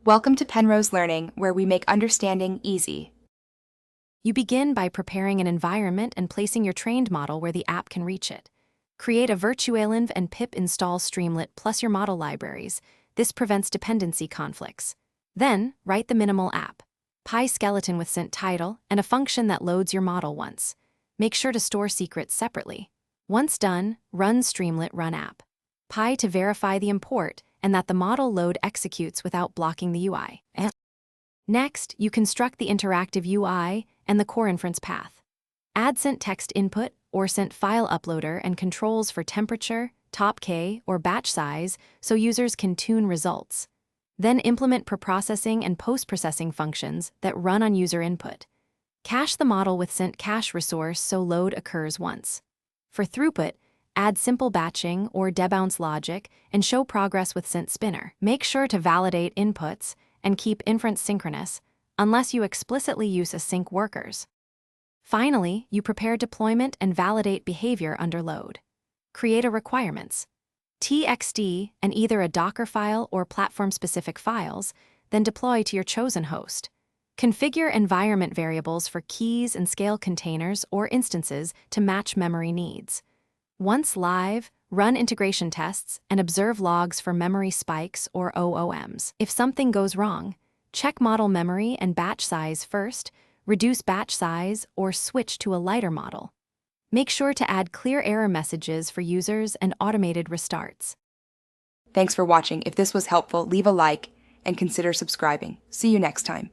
Welcome to Penrose Learning, where we make understanding easy. You begin by preparing an environment and placing your trained model where the app can reach it. Create a virtualenv and pip install Streamlit plus your model libraries. This prevents dependency conflicts. Then, write the minimal app. Py skeleton with sent title and a function that loads your model once. Make sure to store secrets separately. Once done, run Streamlit run app. Py to verify the import and that the model load executes without blocking the UI. Next, you construct the interactive UI and the core inference path. Add sent text input or sent file uploader and controls for temperature, top K, or batch size so users can tune results. Then implement preprocessing and post-processing functions that run on user input. Cache the model with sent cache resource so load occurs once. For throughput, add simple batching or debounce logic and show progress with sent spinner. Make sure to validate inputs and keep inference synchronous, unless you explicitly use async workers. Finally, you prepare deployment and validate behavior under load. Create a requirements txt and either a Docker file or platform-specific files, then deploy to your chosen host. Configure environment variables for keys and scale containers or instances to match memory needs. Once live, run integration tests and observe logs for memory spikes or OOMs. If something goes wrong, check model memory and batch size first, reduce batch size, or switch to a lighter model. Make sure to add clear error messages for users and automated restarts. Thanks for watching. If this was helpful, leave a like and consider subscribing. See you next time.